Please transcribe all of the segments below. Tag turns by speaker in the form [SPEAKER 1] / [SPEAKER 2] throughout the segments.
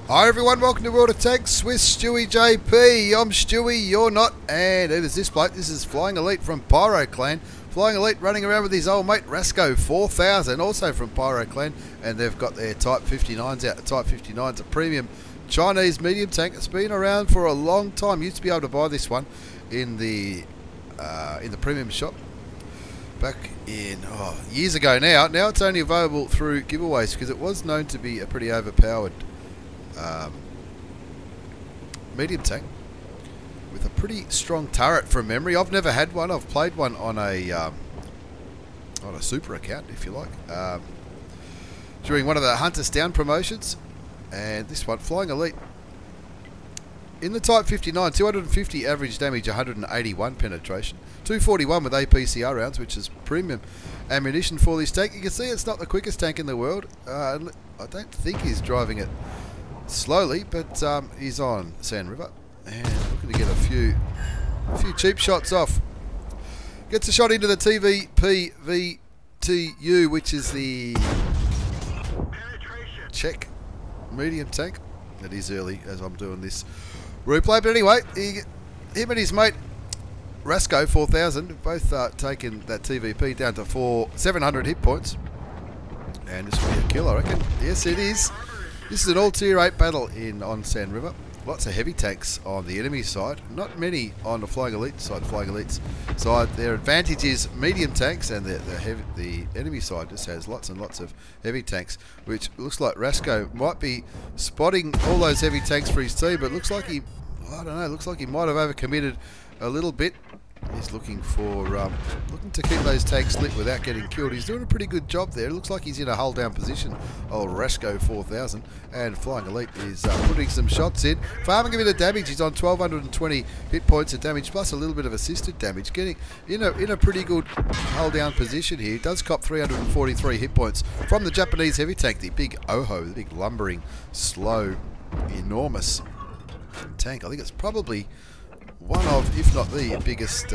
[SPEAKER 1] Hi everyone, welcome to World of Tanks with StewiejP. I'm Stewie, you're not, and it is this bloke. This is Flying Elite from Pyro Clan. Flying Elite running around with his old mate Rasco 4000, also from Pyro Clan, and they've got their Type 59s out. The Type 59's a premium Chinese medium tank. It's been around for a long time. Used to be able to buy this one in the premium shop back in years ago now. Now it's only available through giveaways because it was known to be a pretty overpowered medium tank with a pretty strong turret from memory. I've never had one. I've played one on a super account, if you like, during one of the Hunt Us Down promotions. And this one, Flying Elite, in the Type 59, 250 average damage, 181 penetration, 241 with APCR rounds, which is premium ammunition for this tank. You can see it's not the quickest tank in the world. I don't think he's driving it slowly, but he's on Sand River and looking to get a few cheap shots off. Gets a shot into the TVPVTU, which is the Czech medium tank. It is early as I'm doing this replay, but anyway, him and his mate Rasco 4000 have both taken that TVP down to 700 hit points, and this will be a kill, I reckon. Yes, it is. This is an all tier 8 battle on Sand River. Lots of heavy tanks on the enemy side, not many on the Flying Elite side. Flying Elite's side, their advantage is medium tanks, and the enemy side just has lots and lots of heavy tanks, which looks like Rasco might be spotting all those heavy tanks for his team, but looks like he might have overcommitted a little bit. He's looking to keep those tanks lit without getting killed. He's doing a pretty good job there. It looks like he's in a hull down position. Old Rasco 4000, and Flying Elite is putting some shots in, farming a bit of damage. He's on 1220 hit points of damage plus a little bit of assisted damage, getting in a pretty good hull down position here. He does cop 343 hit points from the Japanese heavy tank, the big Oho, the big lumbering, slow, enormous tank. I think it's probably one of, if not the biggest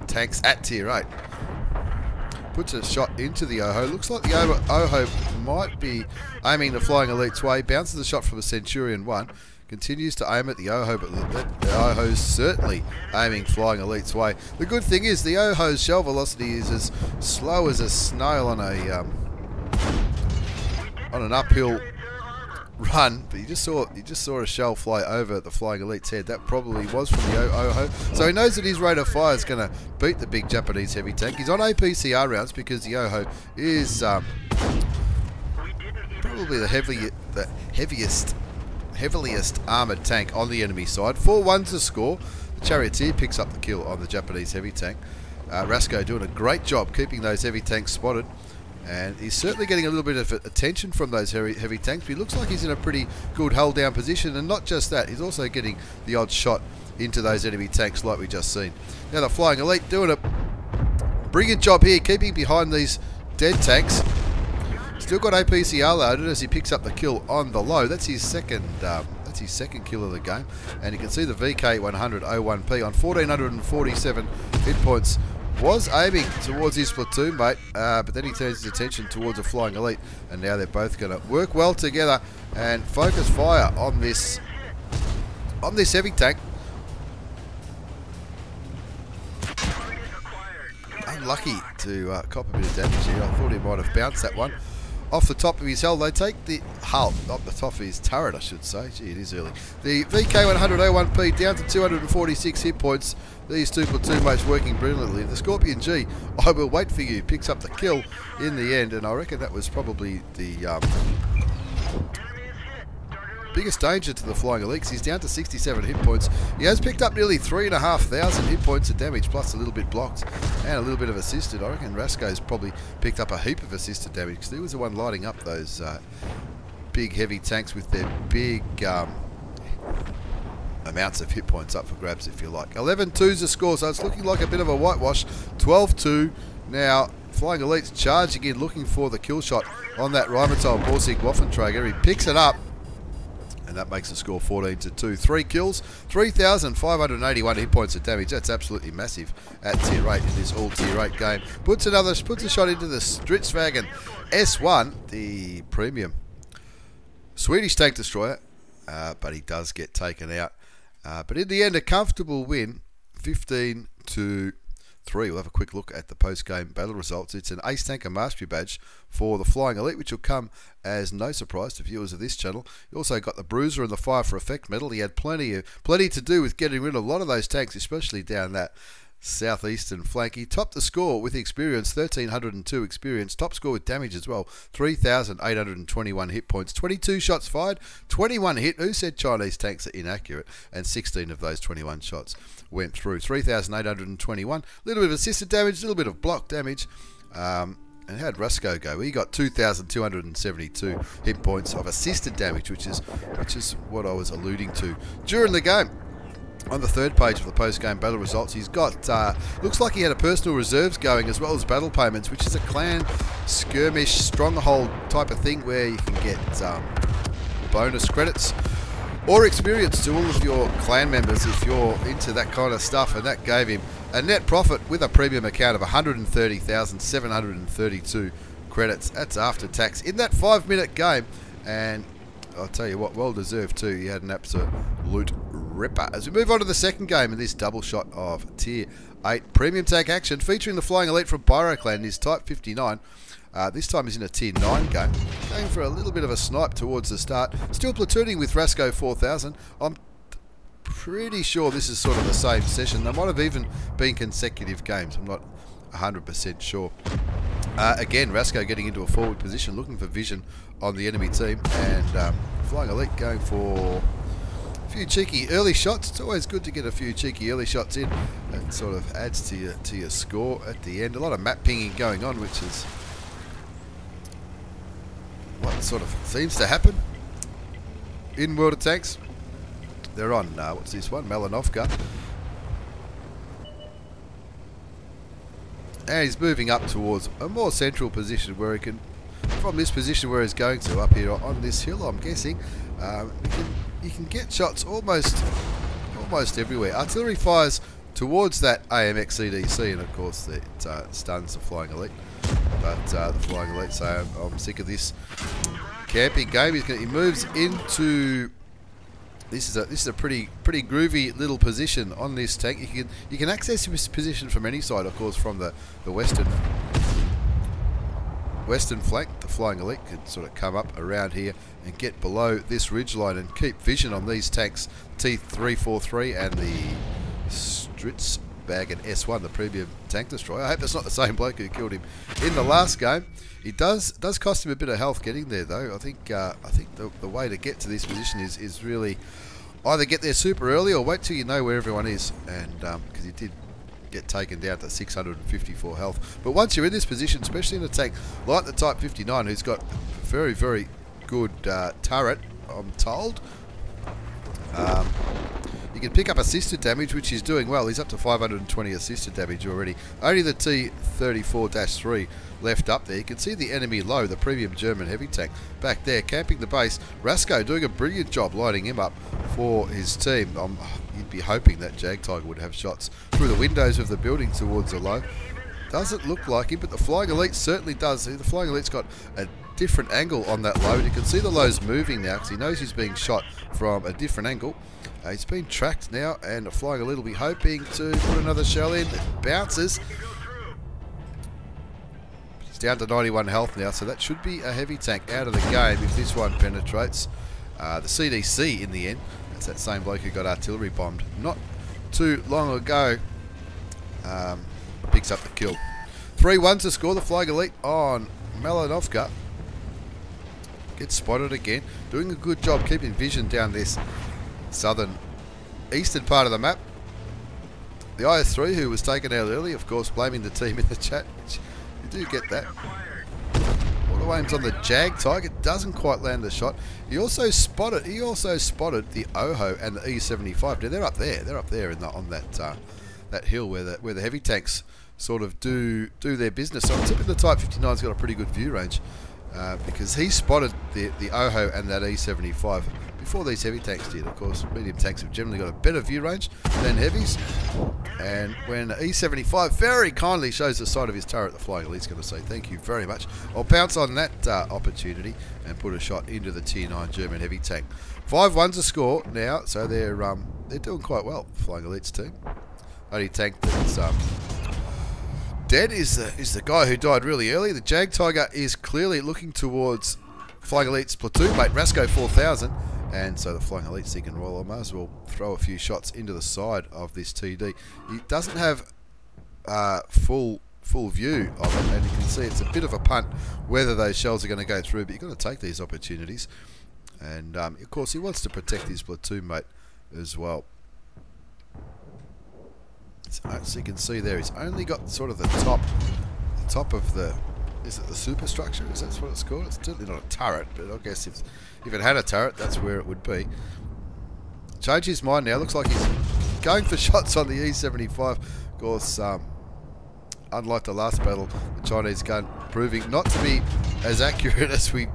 [SPEAKER 1] tanks at tier 8. Puts a shot into the Oho. Looks like the Oho might be aiming the Flying Elite's way. Bounces a shot from a Centurion 1. Continues to aim at the Oho, but the Oho's certainly aiming Flying Elite's way. The good thing is the Oho's shell velocity is as slow as a snail on an uphill run, but you just saw a shell fly over the Flying Elite's head. That probably was from the Oho. So he knows that his rate of fire is going to beat the big Japanese heavy tank. He's on APCR rounds because the Oho is probably the heaviest armoured tank on the enemy side. 4-1 to score. The Charioteer picks up the kill on the Japanese heavy tank. Rasco doing a great job keeping those heavy tanks spotted. And he's certainly getting a little bit of attention from those heavy tanks. But he looks like he's in a pretty good hull down position. And not just that, he's also getting the odd shot into those enemy tanks like we just seen. Now the Flying Elite doing a brilliant job here, keeping behind these dead tanks. Still got APCR loaded as he picks up the kill on the low. That's his second kill of the game. And you can see the VK100-01P on 1447 hit points. Was aiming towards his platoon mate, but then he turns his attention towards a Flying Elite, and now they're both going to work well together and focus fire on this heavy tank. Unlucky to cop a bit of damage here. I thought he might have bounced that one off the top of his hull. They take the hull, not the top of his turret, I should say. Gee, it is early. The VK100-01P down to 246 hit points. These two platoon mates working brilliantly. The Scorpion G, I will wait for you, picks up the kill in the end, and I reckon that was probably the biggest danger to the Flying Elite. He's down to 67 hit points. He has picked up nearly 3,500 hit points of damage, plus a little bit blocked and a little bit of assisted. I reckon Rasco's probably picked up a heap of assisted damage because he was the one lighting up those big heavy tanks with their big amounts of hit points up for grabs, if you like. 11-2's the score, so it's looking like a bit of a whitewash. 12-2 now. Flying Elite's charging in, looking for the kill shot on that Rheinmetall Borsig Waffenträger. He picks it up, and that makes the score 14-2. 3 kills, 3,581 hit points of damage. That's absolutely massive at tier 8 in this all tier 8 game. Puts a shot into the Stritzwagen S1, the premium Swedish tank destroyer, but he does get taken out. But in the end, a comfortable win, 15-3. We'll have a quick look at the post-game battle results. It's an Ace Tanker Mastery Badge for the Flying Elite, which will come as no surprise to viewers of this channel. You also got the Bruiser and the Fire for Effect medal. He had plenty to do with getting rid of a lot of those tanks, especially down that southeastern flank. He topped the score with experience, 1,302 experience. Top score with damage as well, 3,821 hit points. 22 shots fired, 21 hit. Who said Chinese tanks are inaccurate? And 16 of those 21 shots went through. 3,821. A little bit of assisted damage, a little bit of block damage. And how'd Rasco go? He got 2,272 hit points of assisted damage, which is what I was alluding to during the game. On the third page of the post-game battle results, he's got, looks like he had a personal reserves going as well as battle payments, which is a clan skirmish stronghold type of thing where you can get bonus credits or experience to all of your clan members if you're into that kind of stuff, and that gave him a net profit with a premium account of 130,732 credits. That's after tax in that 5-minute game, and I'll tell you what, well deserved too. He had an absolute ripper. As we move on to the second game in this double shot of Tier 8 Premium Tank action, featuring the Flying Elite from Pyro Clan, is Type 59. This time he's in a Tier 9 game. Going for a little bit of a snipe towards the start. Still platooning with Rasco 4000. I'm pretty sure this is sort of the same session. There might have even been consecutive games. I'm not 100% sure. Again, Rasco getting into a forward position, looking for vision on the enemy team, and Flying Elite going for a few cheeky early shots. It's always good to get a few cheeky early shots in. That sort of adds to your score at the end. A lot of map pinging going on, which is what sort of seems to happen in World of Tanks. They're on, what's this one? Melanovka. And he's moving up towards a more central position where he can, from this position where he's going to, up here on this hill, I'm guessing, you can get shots almost everywhere. Artillery fires towards that AMX CDC, and of course it stuns the Flying Elite. But the Flying Elite say, I'm sick of this camping game. He moves into. This is a pretty groovy little position on this tank. You can access this position from any side, of course, from the western flank. The Flying Elite can sort of come up around here and get below this ridgeline and keep vision on these tanks, T343 and the Stritzbag and S1, the premium tank destroyer. I hope that's not the same bloke who killed him in the last game. It does cost him a bit of health getting there, though. I think the way to get to this position is really either get there super early or wait till you know where everyone is, and because he did get taken down to 654 health. But once you're in this position, especially in a tank like the Type 59, who's got a very, very good turret, I'm told, you can pick up assisted damage, which he's doing well. He's up to 520 assisted damage already. Only the T34-3 left up there. You can see the enemy low, the premium German heavy tank, back there, camping the base. Rasco doing a brilliant job lighting him up for his team. You'd be hoping that Jag Tiger would have shots through the windows of the building towards the low. Doesn't look like it, but the Flying Elite certainly does. The Flying Elite's got a different angle on that low. You can see the low's moving now because he knows he's being shot from a different angle. He's been tracked now, and the Flying Elite will be hoping to put another shell in. It bounces. He's down to 91 health now, so that should be a heavy tank out of the game if this one penetrates. The CDC in the end, that's that same bloke who got artillery bombed not too long ago, picks up the kill. 3-1 to score. The Flying Elite on Melanovka. Gets spotted again. Doing a good job keeping vision down this southern eastern part of the map. The IS-3 who was taken out early, of course, blaming the team in the chat. You do get that. Auto aims on the Jag Tiger, doesn't quite land the shot. He also spotted the OHO and the E75. Now they're up there. They're up there on that hill where the heavy tanks sort of do their business. So I'm tipping the Type 59's got a pretty good view range. Because he spotted the OHO and that E75 before these heavy tanks did. Of course, medium tanks have generally got a better view range than heavies. And when E75 very kindly shows the side of his turret, the Flying Elite's going to say thank you very much. I'll pounce on that opportunity and put a shot into the Tier 9 German heavy tank. 5-1's a score now, so they're doing quite well, the Flying Elite's team. Only tank that's dead is the guy who died really early. The Jag Tiger is clearly looking towards Flying Elite's platoon mate, Rasco 4000. And so the Flying Elite's thinking, well, I might as well throw a few shots into the side of this TD. He doesn't have full view of it, and you can see it's a bit of a punt whether those shells are going to go through, but you've got to take these opportunities. And of course, he wants to protect his platoon mate as well. So you can see there, he's only got sort of the top of the, is it the superstructure? Is that what it's called? It's certainly not a turret, but I guess if it had a turret, that's where it would be. Changed his mind now. Looks like he's going for shots on the E75. Of course, unlike the last battle, the Chinese gun proving not to be as accurate as we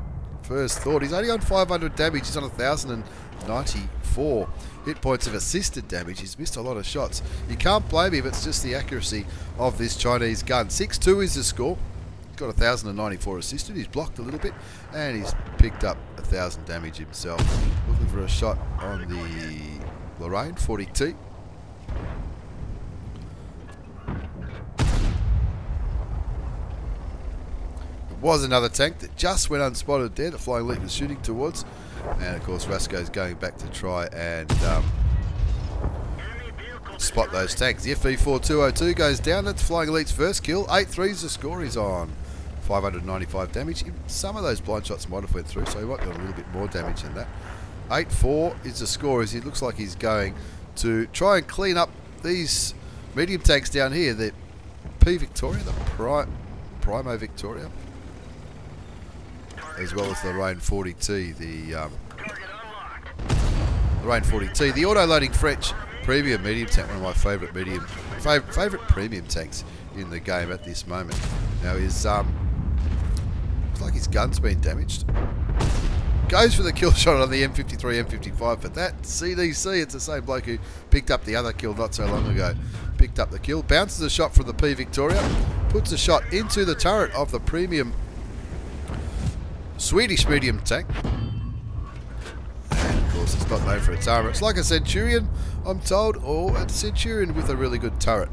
[SPEAKER 1] first thought. He's only on 500 damage. He's on 1,094 hit points of assisted damage. He's missed a lot of shots. You can't blame him. It's just the accuracy of this Chinese gun. 6-2 is the score. He's got 1,094 assisted. He's blocked a little bit, and he's picked up 1,000 damage himself. Looking for a shot on the Lorraine 40T. Was another tank that just went unspotted there. The Flying Elite was shooting towards, and of course Rasco's going back to try and spot those tanks. The FV4202 goes down. That's Flying Elite's first kill. 8-3's the score. He's on 595 damage. Some of those blind shots might have went through, so he might get a little bit more damage than that. 8-4 is the score, as it looks like he's going to try and clean up these medium tanks down here. The P Victoria, the Primo Victoria, as well as the Lorraine 40T, the Lorraine 40T, the auto-loading French premium medium tank, one of my favourite premium tanks in the game at this moment. Now his looks like his gun's been damaged. Goes for the kill shot on the M53, M55, but that CDC, it's the same bloke who picked up the other kill not so long ago. Picked up the kill, bounces a shot from the P Victoria, puts a shot into the turret of the premium Swedish medium tank. And of course it's not known for its armour. It's like a Centurion, I'm told, or a Centurion with a really good turret.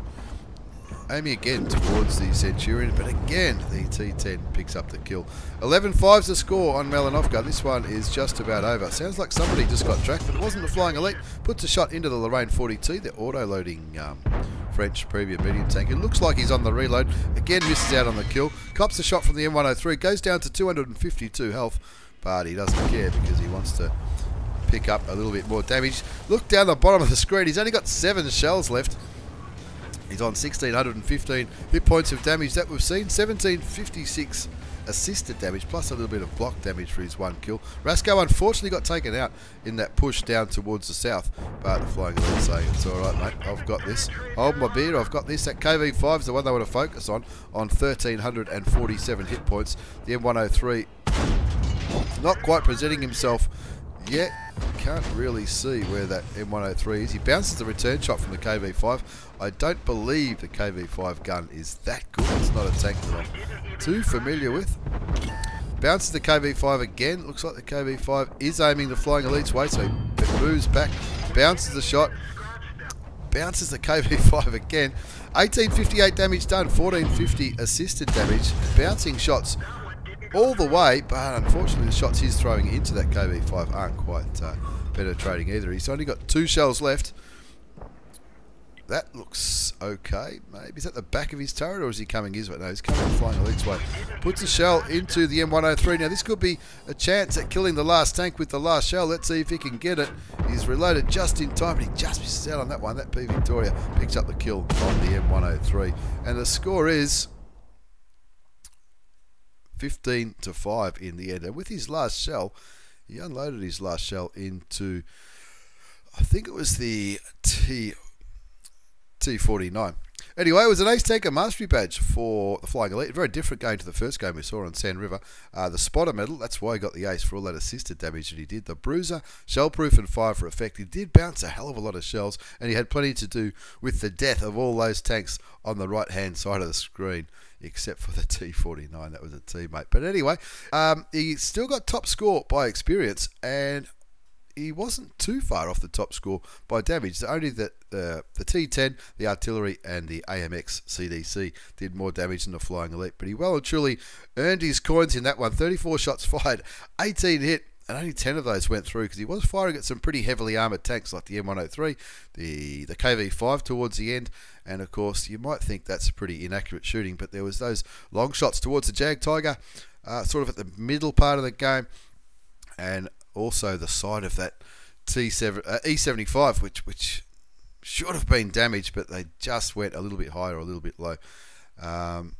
[SPEAKER 1] Aiming again towards the Centurion, but again the T10 picks up the kill. 11-5's the score on Malinovka. This one is just about over. Sounds like somebody just got tracked, but it wasn't the Flying Elite. Puts a shot into the Lorraine 40T, the auto-loading French premium medium tank. It looks like he's on the reload. Again misses out on the kill. Cops a shot from the M103. Goes down to 252 health, but he doesn't care because he wants to pick up a little bit more damage. Look down the bottom of the screen. He's only got 7 shells left. He's on 1,615 hit points of damage that we've seen. 1,756 assisted damage, plus a little bit of block damage for his one kill. Rasco unfortunately got taken out in that push down towards the south, but the Flying Elite saying, it's alright mate, I've got this. Hold my beer, I've got this. That KV5 is the one they want to focus on 1,347 hit points. The M103 not quite presenting himself yet. Can't really see where that M103 is. He bounces the return shot from the KV5. I don't believe the KV5 gun is that good. It's not a tank that I'm too familiar with. Bounces the KV5 again. Looks like the KV5 is aiming the Flying Elite's way, so he moves back, bounces the shot, bounces the KV5 again. 1,858 damage done, 1,450 assisted damage, bouncing shots all the way, but unfortunately the shots he's throwing into that KV5 aren't quite penetrating either. He's only got 2 shells left. That looks okay. Maybe is that the back of his turret, or is he coming his way? No, he's coming the Flying Elite's way. Puts a shell into the M103. Now this could be a chance at killing the last tank with the last shell. Let's see if he can get it. He's reloaded just in time, but he just misses out on that one. That P Victoria picks up the kill on the M103. And the score is 15-5 in the end. And with his last shell, he unloaded his last shell into, I think it was the T49. Anyway, it was an Ace Tanker Mastery Badge for the Flying Elite. A very different game to the first game we saw on Sand River. The Spotter Medal, that's why he got the Ace, for all that assisted damage that he did. The Bruiser, shell-proof and fire for effect. He did bounce a hell of a lot of shells, and he had plenty to do with the death of all those tanks on the right-hand side of the screen, except for the T49. That was a teammate. But anyway, he still got top score by experience, and he wasn't too far off the top score by damage. Only that the T10, the artillery, and the AMX CDC did more damage than the Flying Elite. But he well and truly earned his coins in that one. 34 shots fired, 18 hit, and only 10 of those went through, because he was firing at some pretty heavily armoured tanks like the M103, the KV5 towards the end. And of course, you might think that's pretty inaccurate shooting, but there was those long shots towards the Jag Tiger, sort of at the middle part of the game, and also the side of that E75, which should have been damaged, but they just went a little bit higher or a little bit low. That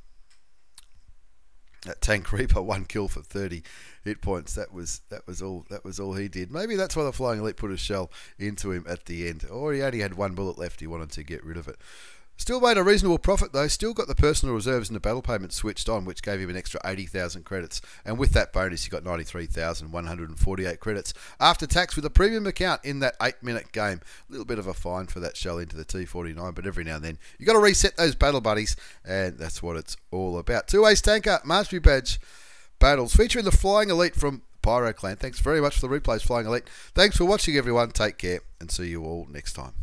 [SPEAKER 1] Tank Reaper, 1 kill for 30 hit points. That was all he did. Maybe that's why the Flying Elite put a shell into him at the end, or he only had 1 bullet left. He wanted to get rid of it. Still made a reasonable profit though. Still got the personal reserves and the battle payment switched on, which gave him an extra 80,000 credits. And with that bonus, he got 93,148 credits after tax with a premium account in that 8-minute game. A little bit of a fine for that shell into the T49, but every now and then you got to reset those battle buddies, and that's what it's all about. 2 Ace Tanker Mastery Badge battles featuring the Flying Elite from Pyro Clan. Thanks very much for the replays, Flying Elite. Thanks for watching, everyone. Take care, and see you all next time.